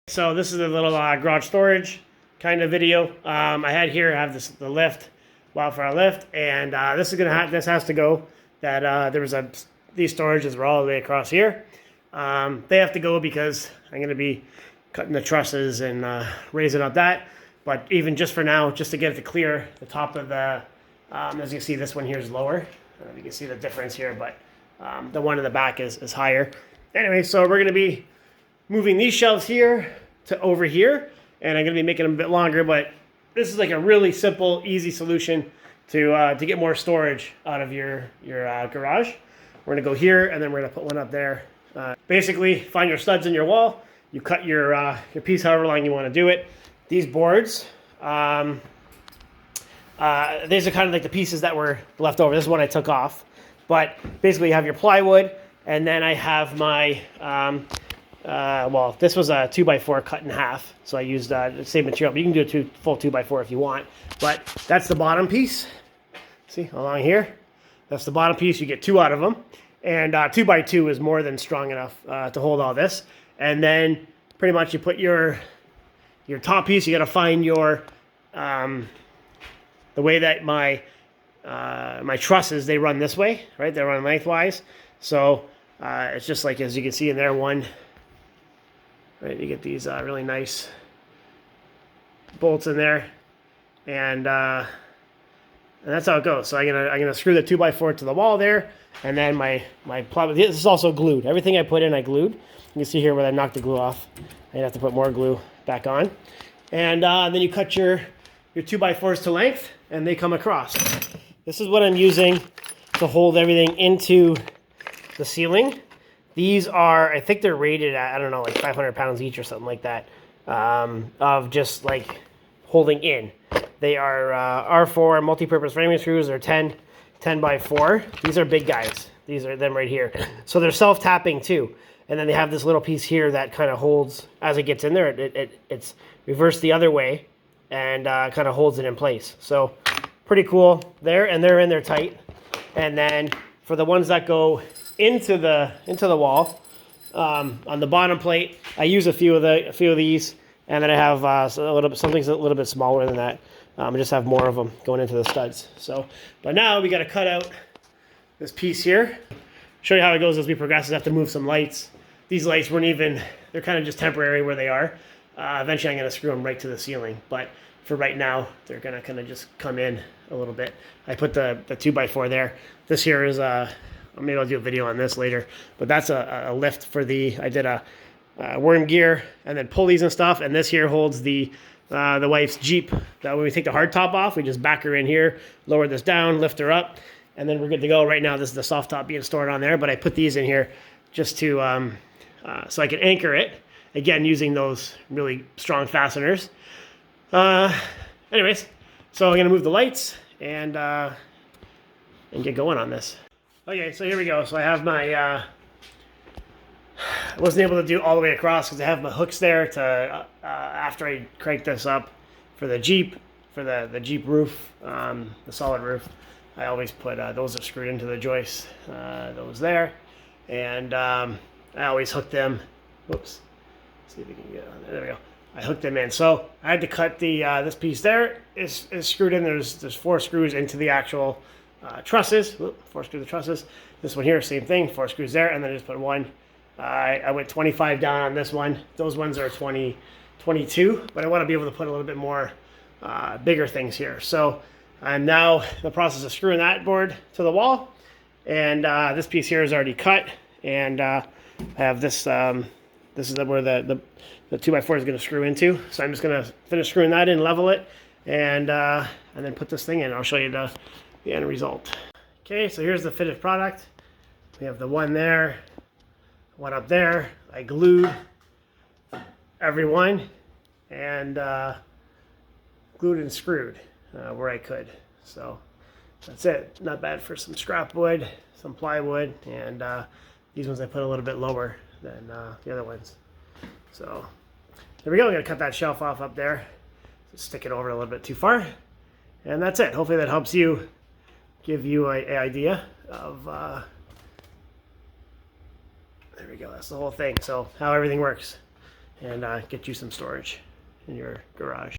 So this is a little garage storage kind of video. I had here, I have the lift, wildfire lift, and this is this has to go. That there was these storages were all the way across here. They have to go because I'm going to be cutting the trusses and raising up that. But even just for now, just to get it to clear the top of the, as you can see, this one here is lower. I don't know if you can see the difference here, but the one in the back is higher. Anyway, so we're going to be moving these shelves here to over here, and I'm going to be making them a bit longer, but this is like a really simple, easy solution to get more storage out of your garage. We're going to go here, and then we're going to put one up there. Basically, find your studs in your wall. You cut your piece however long you want to do it. These boards, these are kind of like the pieces that were left over. This is one I took off. But basically, you have your plywood, and then I have my, well, this was a 2x4 cut in half. So I used the same material. But you can do a full 2x4 if you want. But that's the bottom piece. See, along here. That's the bottom piece. You get two out of them. And 2x2 is more than strong enough to hold all this. And then pretty much you put your top piece. You got to find your, the way that my trusses, they run this way, right? They run lengthwise. So it's just like, as you can see in there, one, right? You get these really nice bolts in there, and that's how it goes. So I'm gonna screw the 2x4 to the wall there, and then my plywood. This is also glued. Everything I put in, I glued. You can see here where I knocked the glue off. I have to put more glue back on, and then you cut your 2x4s to length, and they come across. This is what I'm using to hold everything into the ceiling. These are, I think they're rated at, I don't know, like 500 pounds each or something like that, of just like holding in. They are R4 multi-purpose framing screws. They're 10 by 4. These are big guys. These are them right here. So they're self-tapping too. And then they have this little piece here that kind of holds, as it gets in there, it's reversed the other way and kind of holds it in place. So pretty cool there, and they're in there tight. And then for the ones that go into the wall, on the bottom plate, I use a few of these, and then I have something a little bit smaller than that. I just have more of them going into the studs. So, but now we got to cut out this piece here. Show you how it goes as we progress. I have to move some lights. These lights weren't even, they're kind of just temporary where they are. Eventually I'm going to screw them right to the ceiling, but for right now, they're going to kind of just come in a little bit. I put the 2x4 there. This here is maybe I'll do a video on this later, but that's a lift for I did a worm gear and then pulleys and stuff, and this here holds the wife's Jeep. That when we take the hard top off, we just back her in here, lower this down, lift her up, and then we're good to go. Right now, this is the soft top being stored on there, but I put these in here just to, so I can anchor it, again, using those really strong fasteners. Anyways, so I'm gonna move the lights and get going on this. Okay, so here we go. So I have my, I wasn't able to do all the way across because I have my hooks there to, after I crank this up for the Jeep, for the Jeep roof, the solid roof, I always put, those are screwed into the joists, those there. And I always hook them, whoops, see if we can get on there, there we go. I hooked them in. So I had to cut the this piece there is screwed in. There's 4 screws into the actual trusses. 4 screws the trusses. This one here, same thing, 4 screws there, and then I just put one. I went 25 down on this one. Those ones are 20, 22, but I want to be able to put a little bit more bigger things here. So I'm now in the process of screwing that board to the wall, and this piece here is already cut, and I have this. This is where the 2x4 is going to screw into. So I'm just going to finish screwing that in, level it, and then put this thing in. I'll show you the end result. Okay, so here's the finished product. We have the one there, one up there. I glued every one and glued and screwed where I could. So that's it. Not bad for some scrap wood, some plywood, and these ones I put a little bit lower than the other ones. So there we go. I'm going to cut that shelf off up there. Just stick it over a little bit too far. And that's it. Hopefully that helps you, give you an idea of, there we go. That's the whole thing. So how everything works. and get you some storage in your garage.